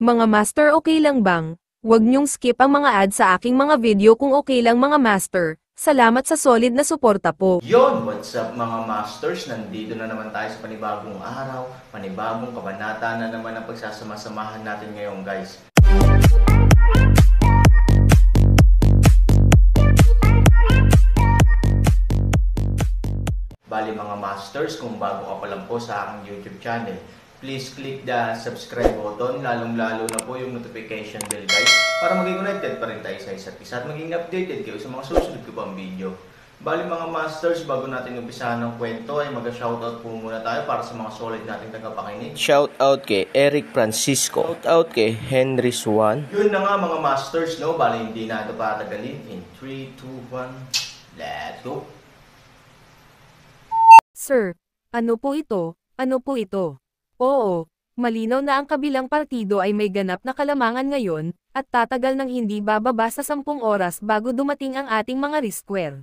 Mga master, okay lang bang? Huwag niyong skip ang mga ads sa aking mga video kung okay lang mga master. Salamat sa solid na suporta po. Yon, what's up mga masters? Nandito na naman tayo sa panibagong araw, panibagong kabanata na naman ang pagsasama-samahan natin ngayon guys. Bali mga masters, kung bago ka pa lang po sa aking YouTube channel, please click the subscribe button, lalong-lalo na po yung notification bell guys, para maging connected pa rin tayo sa isa't isa at maging updated kayo sa mga susunod ko pang video. Bali mga masters, bago natin umpisahan ng kwento ay mag-shoutout po muna tayo para sa mga solid nating tagapakinig. Shoutout kay Eric Francisco. Shoutout kay Henry Swan. Yun na nga mga masters, no? Bali hindi na ito patagalin. In 3, 2, 1, let's go! Sir, ano po ito? Ano po ito? Oo, malinaw na ang kabilang partido ay may ganap na kalamangan ngayon, at tatagal ng hindi bababa sa 10 oras bago dumating ang ating mga riskware.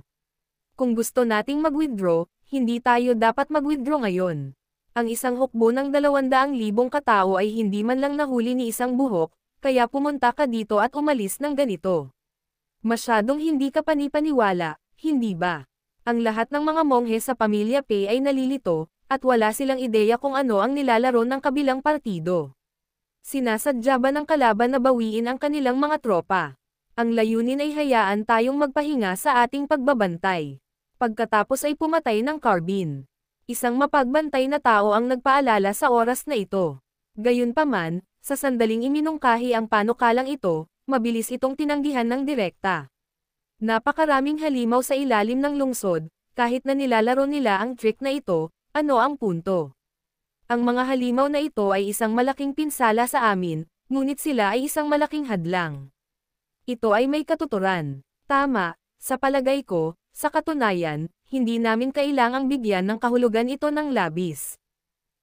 Kung gusto nating mag-withdraw, hindi tayo dapat mag-withdraw ngayon. Ang isang hukbo ng 200,000 katao ay hindi man lang nahuli ni isang buhok, kaya pumunta ka dito at umalis ng ganito. Masyadong hindi ka panipaniwala, hindi ba? Ang lahat ng mga monghe sa pamilya Pei ay nalilito, at wala silang ideya kung ano ang nilalaro ng kabilang partido. Sinasadya ba ng kalaban na bawiin ang kanilang mga tropa? Ang layunin ay hayaan tayong magpahinga sa ating pagbabantay. Pagkatapos ay pumatay ng carbine. Isang mapagbantay na tao ang nagpaalala sa oras na ito. Gayunpaman, sa sandaling iminungkahi ang panukalang ito, mabilis itong tinanggihan ng direkta. Napakaraming halimaw sa ilalim ng lungsod, kahit na nilalaro nila ang trick na ito, ano ang punto? Ang mga halimaw na ito ay isang malaking pinsala sa amin, ngunit sila ay isang malaking hadlang. Ito ay may katuturan. Tama, sa palagay ko, sa katunayan, hindi namin kailangang bigyan ng kahulugan ito ng labis.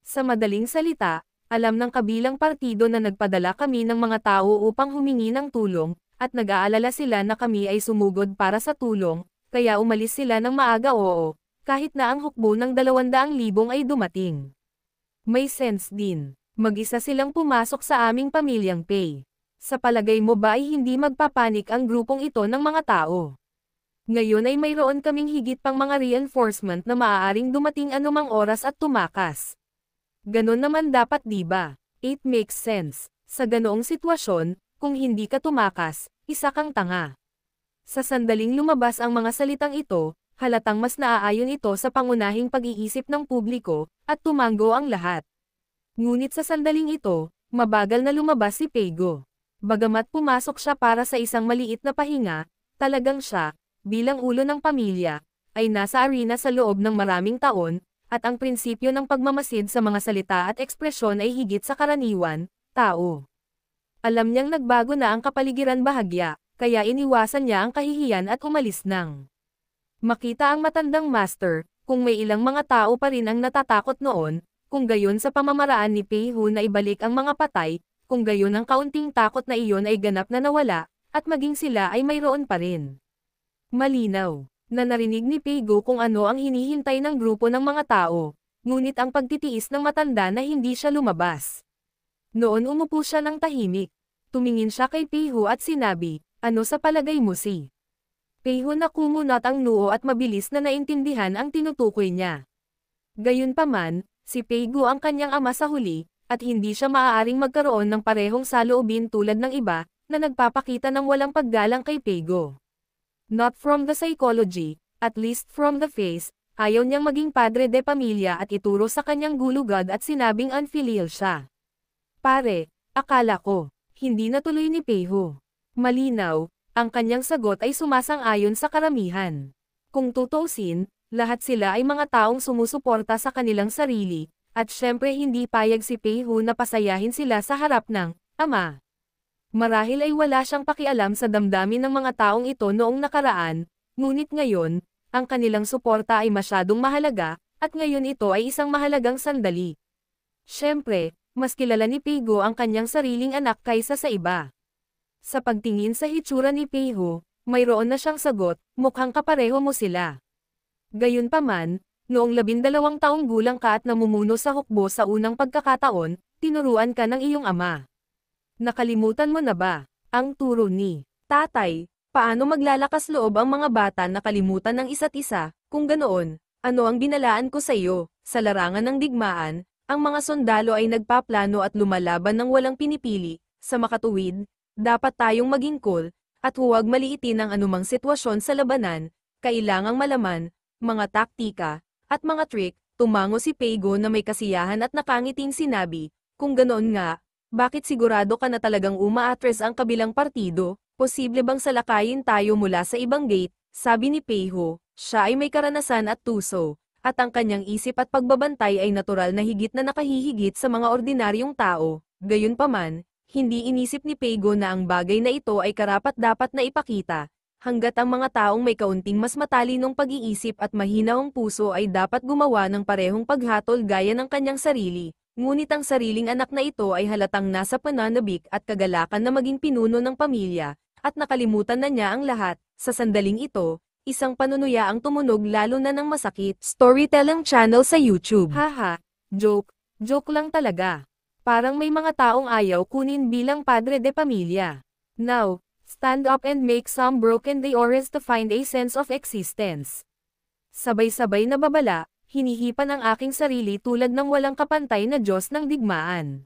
Sa madaling salita, alam ng kabilang partido na nagpadala kami ng mga tao upang humingi ng tulong, at nag-aalala sila na kami ay sumugod para sa tulong, kaya umalis sila ng maaga kahit na ang hukbo ng 200,000 ay dumating. May sense din. Mag-isa silang pumasok sa aming pamilyang Pei. Sa palagay mo ba ay hindi magpapanik ang grupong ito ng mga tao? Ngayon ay mayroon kaming higit pang mga reinforcement na maaaring dumating anumang oras at tumakas. Ganon naman dapat diba? It makes sense. Sa ganoong sitwasyon, kung hindi ka tumakas, isa kang tanga. Sa sandaling lumabas ang mga salitang ito, halatang mas naaayon ito sa pangunahing pag-iisip ng publiko, at tumango ang lahat. Ngunit sa sandaling ito, mabagal na lumabas si Peigo. Bagamat pumasok siya para sa isang maliit na pahinga, talagang siya, bilang ulo ng pamilya, ay nasa arena sa loob ng maraming taon, at ang prinsipyo ng pagmamasid sa mga salita at ekspresyon ay higit sa karaniwan, tao. Alam niyang nagbago na ang kapaligiran bahagya, kaya iniwasan niya ang kahihiyan at umalis nang. Makita ang matandang master, kung may ilang mga tao pa rin ang natatakot noon, kung gayon sa pamamaraan ni Pei Hu na ibalik ang mga patay, kung gayon ang kaunting takot na iyon ay ganap na nawala, at maging sila ay mayroon pa rin. Malinaw, na narinig ni Peigo kung ano ang hinihintay ng grupo ng mga tao, ngunit ang pagtitiis ng matanda na hindi siya lumabas. Noon umupo siya ng tahimik. Tumingin siya kay Peiho at sinabi, ano sa palagay mo si? Peiho na kumunat ang noo at mabilis na naintindihan ang tinutukoy niya. Gayunpaman, si Peigo ang kanyang ama sa huli, at hindi siya maaaring magkaroon ng parehong saloobin tulad ng iba, na nagpapakita ng walang paggalang kay Peigo. Not from the psychology, at least from the face, ayaw niyang maging padre de pamilya at ituro sa kanyang gulugad at sinabing unfilial siya. Pare, akala ko, hindi natuloy ni Peiho. Malinaw, ang kanyang sagot ay sumasang-ayon sa karamihan. Kung tutuusin, lahat sila ay mga taong sumusuporta sa kanilang sarili, at syempre hindi payag si Peiho na pasayahin sila sa harap ng ama. Marahil ay wala siyang pakialam sa damdamin ng mga taong ito noong nakaraan, ngunit ngayon, ang kanilang suporta ay masyadong mahalaga, at ngayon ito ay isang mahalagang sandali. Syempre, mas kilala ni Peigo ang kanyang sariling anak kaysa sa iba. Sa pagtingin sa hitsura ni Peiho, mayroon na siyang sagot, mukhang kapareho mo sila. Gayunpaman, noong 12 taong gulang ka at namumuno sa hukbo sa unang pagkakataon, tinuruan ka ng iyong ama. Nakalimutan mo na ba? Ang turo ni tatay, paano maglalakas loob ang mga bata na kalimutan ng isa't isa? Kung ganoon, ano ang binalaan ko sa iyo? Sa larangan ng digmaan, ang mga sundalo ay nagpaplano at lumalaban ng walang pinipili. Sa makatuwid, dapat tayong maging cool, at huwag maliitin ang anumang sitwasyon sa labanan. Kailangang malaman, mga taktika, at mga trick. Tumango si Peigo na may kasiyahan at nakangiting sinabi, kung ganoon nga, bakit sigurado ka na talagang umaatres ang kabilang partido? Posible bang salakayin tayo mula sa ibang gate? Sabi ni Peiho, siya ay may karanasan at tuso, at ang kanyang isip at pagbabantay ay natural na higit na nakahihigit sa mga ordinaryong tao. Gayunpaman, hindi inisip ni Peigo na ang bagay na ito ay karapat-dapat na ipakita. Hanggat ang mga taong may kaunting mas matalinong pag-iisip at mahinaong puso ay dapat gumawa ng parehong paghatol gaya ng kanyang sarili, ngunit ang sariling anak na ito ay halatang nasa pananabik at kagalakan na maging pinuno ng pamilya, at nakalimutan na niya ang lahat. Sa sandaling ito, isang panunuya ang tumunog lalo na ng masakit. Storytelling channel sa YouTube. Haha, joke lang talaga. Parang may mga taong ayaw kunin bilang padre de pamilya. Now, stand up and make some broken deodorants to find a sense of existence. Sabay-sabay na babala, hinihipan ang aking sarili tulad ng walang kapantay na Diyos ng digmaan.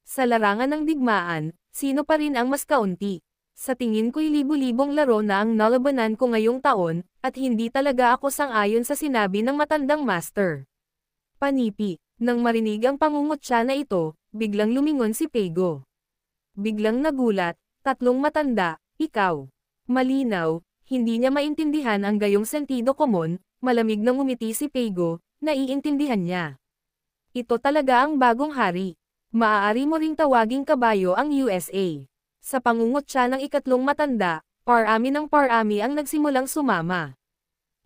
Sa larangan ng digmaan, sino pa rin ang mas kaunti? Sa tingin ko'y libu-libong laro na ang nalabanan ko ngayong taon, at hindi talaga ako sang-ayon sa sinabi ng matandang master. Panipi, nang marinig ang pangungutya na ito, biglang lumingon si Peigo. Biglang nagulat, tatlong matanda, ikaw. Malinaw, hindi niya maintindihan ang gayong sentido komon, malamig na ngumiti si Peigo, naiintindihan niya. Ito talaga ang bagong hari. Maaari mo ring tawaging kabayo ang USA. Sa pangungutya ng ikatlong matanda, parami ng parami ang nagsimulang sumama.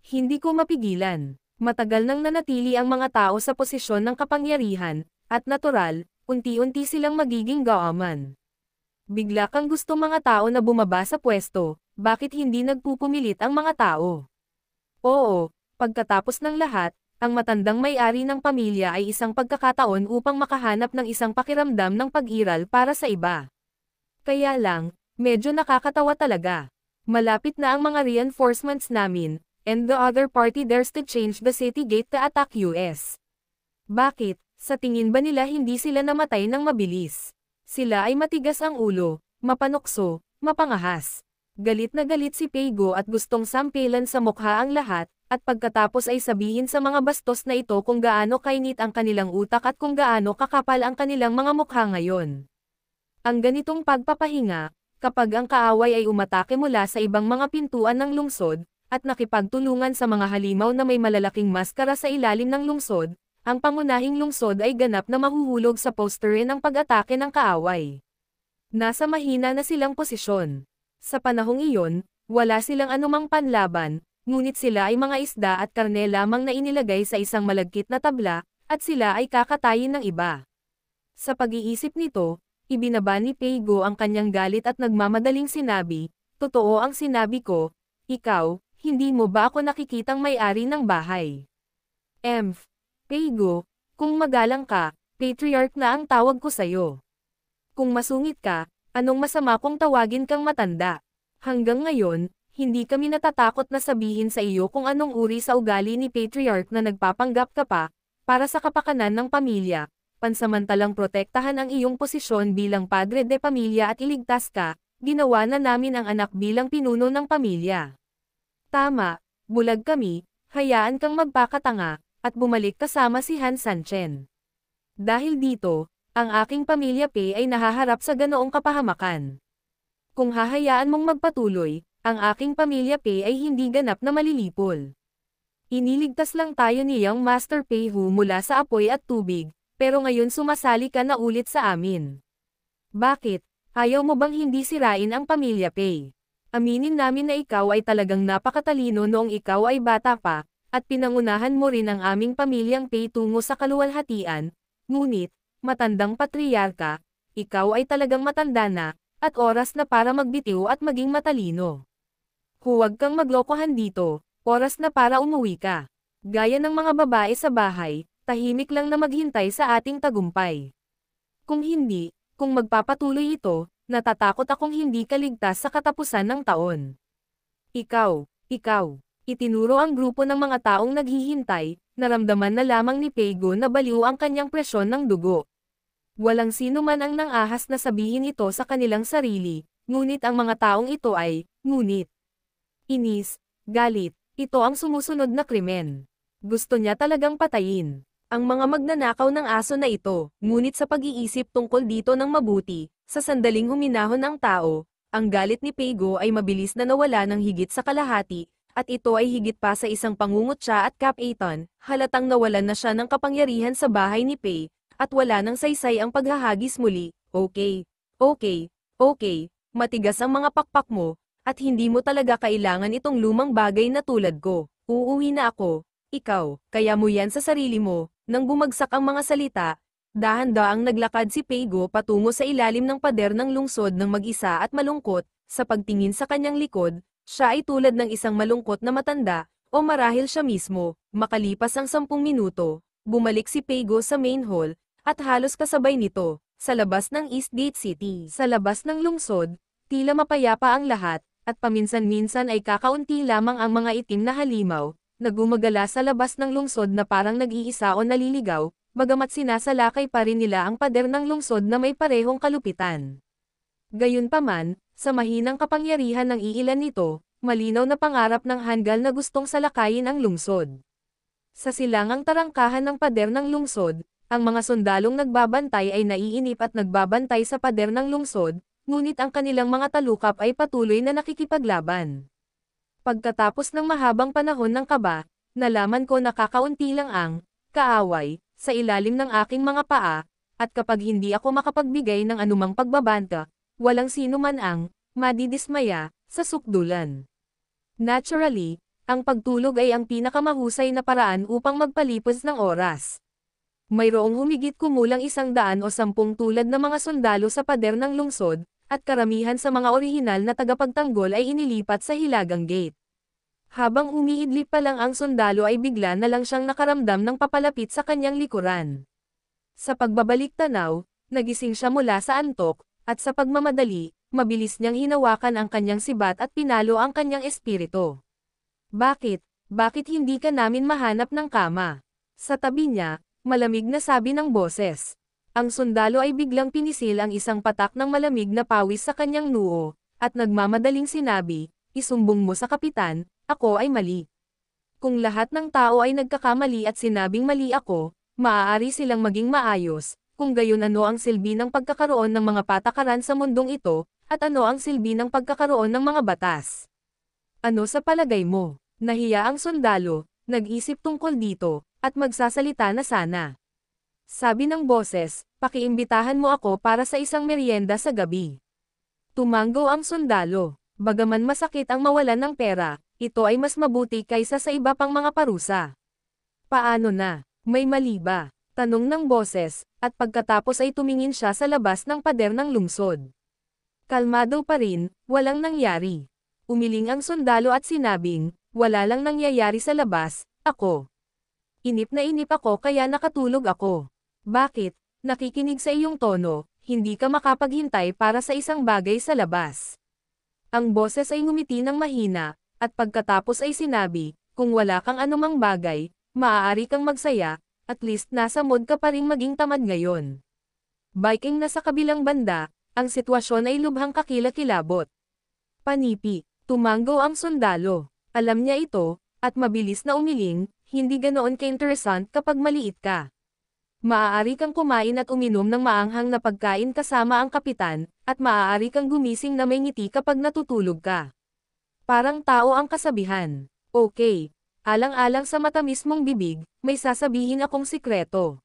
Hindi ko mapigilan. Matagal nang nanatili ang mga tao sa posisyon ng kapangyarihan, at natural, unti-unti silang magiging gaaman. Bigla kang gusto mga tao na bumaba sa pwesto, bakit hindi nagpupumilit ang mga tao? Oo, pagkatapos ng lahat, ang matandang may-ari ng pamilya ay isang pagkakataon upang makahanap ng isang pakiramdam ng pag-iral para sa iba. Kaya lang, medyo nakakatawa talaga. Malapit na ang mga reinforcements namin, and the other party dares to change the city gate to attack US. Bakit, sa tingin ba nila hindi sila namatay ng mabilis? Sila ay matigas ang ulo, mapanukso, mapangahas. Galit na galit si Peigo at gustong sampilan sa mukha ang lahat, at pagkatapos ay sabihin sa mga bastos na ito kung gaano kainit ang kanilang utak at kung gaano kakapal ang kanilang mga mukha ngayon. Ang ganitong pagpapahinga, kapag ang kaaway ay umatake mula sa ibang mga pintuan ng lungsod, at nakipagtulungan sa mga halimaw na may malalaking maskara sa ilalim ng lungsod, ang pangunahing lungsod ay ganap na mahuhulog sa posterin ng pag-atake ng kaaway. Nasa mahina na silang posisyon. Sa panahong iyon, wala silang anumang panlaban, ngunit sila ay mga isda at karne lamang na inilagay sa isang malagkit na tabla, at sila ay kakatayin ng iba. Sa pag-iisip nito, ibinaba ni Peigo ang kanyang galit at nagmamadaling sinabi, totoo ang sinabi ko, ikaw, hindi mo ba ako nakikitang may-ari ng bahay? Peigo, kung magalang ka, patriarch na ang tawag ko sa'yo. Kung masungit ka, anong masama kung tawagin kang matanda? Hanggang ngayon, hindi kami natatakot na sabihin sa iyo kung anong uri sa ugali ni patriarch na nagpapanggap ka pa, para sa kapakanan ng pamilya, pansamantalang protektahan ang iyong posisyon bilang padre de pamilya at iligtas ka, ginawa na namin ang anak bilang pinuno ng pamilya. Tama, bulag kami, hayaan kang magpakatanga, at bumalik kasama si Han Sanchen. Dahil dito, ang aking pamilya Pei ay nahaharap sa ganoong kapahamakan. Kung hahayaan mong magpatuloy, ang aking pamilya Pei ay hindi ganap na malilipol. Iniligtas lang tayo ni Young Master Pei Hu mula sa apoy at tubig, pero ngayon sumasali ka na ulit sa amin. Bakit? Ayaw mo bang hindi sirain ang pamilya Pei? Aminin namin na ikaw ay talagang napakatalino noong ikaw ay bata pa, at pinangunahan mo rin ang aming pamilyang Pei tungo sa kaluwalhatian, ngunit, matandang patriarka, ikaw ay talagang matanda na, at oras na para magbitiw at maging matalino. Huwag kang maglokohan dito, oras na para umuwi ka. Gaya ng mga babae sa bahay, tahimik lang na maghintay sa ating tagumpay. Kung hindi, Kung magpapatuloy ito, natatakot akong hindi ka ligtas sa katapusan ng taon. Ikaw. Itinuro ang grupo ng mga taong naghihintay, naramdaman na lamang ni Peigo na baliw ang kanyang presyon ng dugo. Walang sino man ang nang-ahas na sabihin ito sa kanilang sarili, ngunit ang mga taong ito ay, inis, galit, ito ang sumusunod na krimen. Gusto niya talagang patayin ang mga magnanakaw ng aso na ito, ngunit sa pag-iisip tungkol dito ng mabuti, sa sandaling huminahon ang tao, ang galit ni Peigo ay mabilis na nawala ng higit sa kalahati, at ito ay higit pa sa isang pangungutya at Cap-Aton, halatang nawalan na siya ng kapangyarihan sa bahay ni Pei, at wala nang saysay ang paghahagis muli. Okay, matigas ang mga pakpak mo, at hindi mo talaga kailangan itong lumang bagay na tulad ko. Uuwi na ako. Ikaw, kaya mo yan sa sarili mo. Nang bumagsak ang mga salita, dahan-daang naglakad si Peigo patungo sa ilalim ng pader ng lungsod ng mag-isa at malungkot, sa pagtingin sa kanyang likod, siya ay tulad ng isang malungkot na matanda, o marahil siya mismo. Makalipas ang 10 minuto, bumalik si Peigo sa main hall, at halos kasabay nito, sa labas ng Eastgate City. Sa labas ng lungsod, tila mapayapa ang lahat, at paminsan-minsan ay kakaunti lamang ang mga itim na halimaw, na gumagala sa labas ng lungsod na parang nag-iisa o naliligaw, bagamat sinasalakay pa rin nila ang pader ng lungsod na may parehong kalupitan. Gayunpaman, sa mahinang kapangyarihan ng iilan nito, malinaw na pangarap ng Hangul na gustong salakayin ang lungsod. Sa silangang tarangkahan ng pader ng lungsod, ang mga sundalong nagbabantay ay naiinip at nagbabantay sa pader ng lungsod, ngunit ang kanilang mga talukap ay patuloy na nakikipaglaban. Pagkatapos ng mahabang panahon ng kaba, nalaman ko na kakaunti lang ang kaaway sa ilalim ng aking mga paa, at kapag hindi ako makapagbigay ng anumang pagbabanta, walang sino man ang madidismaya sa sukdulan. Naturally, ang pagtulog ay ang pinakamahusay na paraan upang magpalipos ng oras. Mayroong humigit kumulang 100 o 10 tulad na mga sundalo sa pader ng lungsod, at karamihan sa mga orihinal na tagapagtanggol ay inilipat sa Hilagang Gate. Habang umiidlip pa lang ang sundalo ay bigla na lang siyang nakaramdam ng papalapit sa kanyang likuran. Sa pagbabalik tanaw, nagising siya mula sa antok, at sa pagmamadali, mabilis niyang hinawakan ang kanyang sibat at pinalo ang kanyang espiritu. Bakit hindi ka namin mahanap ng kama? Sa tabi niya, malamig na sabi ng boses. Ang sundalo ay biglang pinisil ang isang patak ng malamig na pawis sa kanyang noo, at nagmamadaling sinabi, isumbong mo sa kapitan, ako ay mali. Kung lahat ng tao ay nagkakamali at sinabing mali ako, maaari silang maging maayos, kung gayon ano ang silbi ng pagkakaroon ng mga patakaran sa mundong ito, at ano ang silbi ng pagkakaroon ng mga batas. Ano sa palagay mo? Nahiya ang sundalo, nag-isip tungkol dito, at magsasalita na sana. Sabi ng boses, pakiimbitahan mo ako para sa isang merienda sa gabi. Tumango ang sundalo. Bagaman masakit ang mawalan ng pera, ito ay mas mabuti kaysa sa iba pang mga parusa. Paano na? May mali ba? Tanong ng boses, at pagkatapos ay tumingin siya sa labas ng pader ng lungsod. Kalmado pa rin, walang nangyari. Umiling ang sundalo at sinabing, wala lang nangyayari sa labas, ako. Inip na inip ako kaya nakatulog ako. Bakit? Nakikinig sa iyong tono, hindi ka makapaghintay para sa isang bagay sa labas. Ang boses ay ngumiti ng mahina, at pagkatapos ay sinabi, kung wala kang anumang bagay, maaari kang magsaya, at least nasa mood ka pa ring maging tamad ngayon. Biking na sa kabilang banda, ang sitwasyon ay lubhang kakilakilabot. Panipi, tumango ang sundalo. Alam niya ito, at mabilis na umiling, hindi ganoon ka-interesant kapag maliit ka. Maaari kang kumain at uminom ng maanghang na pagkain kasama ang kapitan, at maaari kang gumising na may ngiti kapag natutulog ka. Parang tao ang kasabihan. Okay. Alang-alang sa matamis mong bibig, may sasabihin akong sikreto.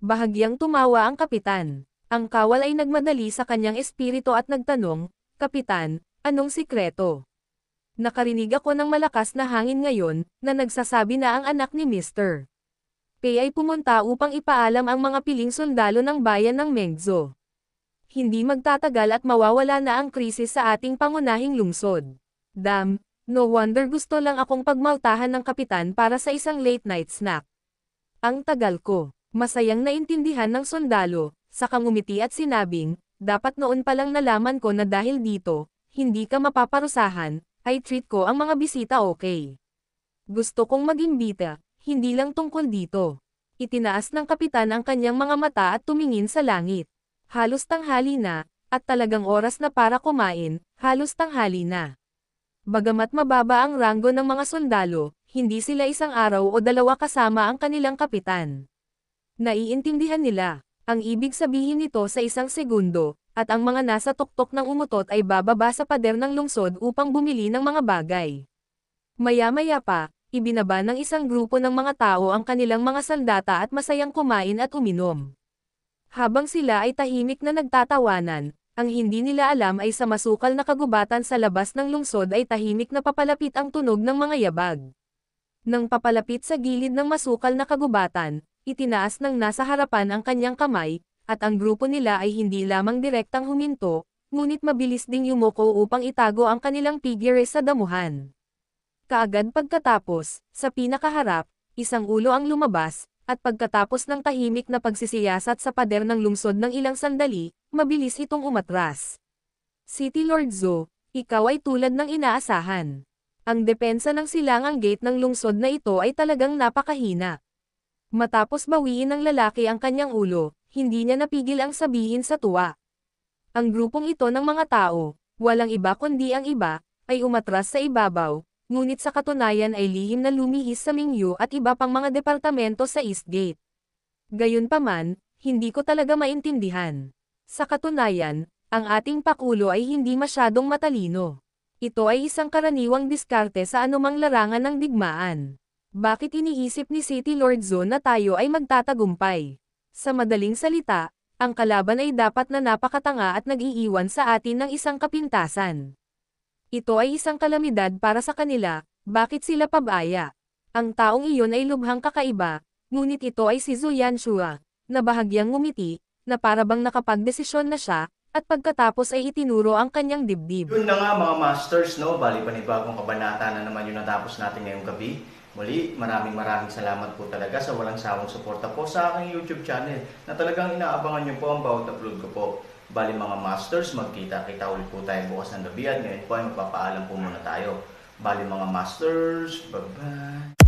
Bahagyang tumawa ang kapitan. Ang kawal ay nagmadali sa kanyang espiritu at nagtanong, Kapitan, anong sikreto? Nakarinig ako ng malakas na hangin ngayon, na nagsasabi na ang anak ni Mr. Pei ay pumunta upang ipaalam ang mga piling sundalo ng bayan ng Mengzo. Hindi magtatagal at mawawala na ang krisis sa ating pangunahing lungsod. Damn, no wonder gusto lang akong pagmaltahan ng kapitan para sa isang late night snack. Ang tagal ko, masayang naintindihan ng sundalo, Saka ngumiti at sinabing, dapat noon palang nalaman ko na dahil dito, hindi ka mapaparusahan, ay treat ko ang mga bisita okay. Gusto kong maging bida, hindi lang tungkol dito. Itinaas ng kapitan ang kanyang mga mata at tumingin sa langit. Halos tanghali na, at talagang oras na para kumain, halos tanghali na. Bagamat mababa ang ranggo ng mga sundalo, hindi sila isang araw o dalawa kasama ang kanilang kapitan. Naiintindihan nila, ang ibig sabihin nito sa isang segundo, at ang mga nasa tuktok ng umutot ay bababa sa pader ng lungsod upang bumili ng mga bagay. Maya-maya pa, ibinaba ng isang grupo ng mga tao ang kanilang mga sandata at masayang kumain at uminom. Habang sila ay tahimik na nagtatawanan, ang hindi nila alam ay sa masukal na kagubatan sa labas ng lungsod ay tahimik na papalapit ang tunog ng mga yabag. Nang papalapit sa gilid ng masukal na kagubatan, itinaas ng nasa harapan ang kanyang kamay, at ang grupo nila ay hindi lamang direktang huminto, ngunit mabilis ding yumuko upang itago ang kanilang figure sa damuhan. Kaagad pagkatapos, sa pinakaharap, isang ulo ang lumabas, at pagkatapos ng tahimik na pagsisiyasat sa pader ng lungsod ng ilang sandali, mabilis itong umatras. City Lord Zo, ikaw ay tulad ng inaasahan. Ang depensa ng silangang gate ng lungsod na ito ay talagang napakahina. Matapos bawiin ng lalaki ang kanyang ulo, hindi niya napigil ang sabihin sa tuwa. Ang grupong ito ng mga tao, walang iba kundi ang iba, ay umatras sa ibabaw, ngunit sa katunayan ay lihim na lumihis sa Mingyu at iba pang mga departamento sa Eastgate. Gayunpaman, hindi ko talaga maintindihan. Sa katunayan, ang ating pakulo ay hindi masyadong matalino. Ito ay isang karaniwang diskarte sa anumang larangan ng digmaan. Bakit iniisip ni City Lord Zo na tayo ay magtatagumpay? Sa madaling salita, ang kalaban ay dapat na napakatanga at nag-iiwan sa atin ng isang kapintasan. Ito ay isang kalamidad para sa kanila, bakit sila pabaya? Ang taong iyon ay lubhang kakaiba, ngunit ito ay si Zhu Yanshua, na bahagyang ngumiti, na parabang nakapagdesisyon na siya, at pagkatapos ay itinuro ang kanyang dibdib. Yun na nga mga masters, no? Bali panibagong kabanata na naman yung natapos natin ngayong gabi. Muli, maraming salamat po talaga sa walang sawang suporta po sa aking YouTube channel na talagang inaabangan nyo po ang bawat upload ko po. Bali mga masters, magkita-kita ulit po tayo bukas ng gabi at ngayon po ay magpapaalam po muna tayo. Bali mga masters, bye-bye!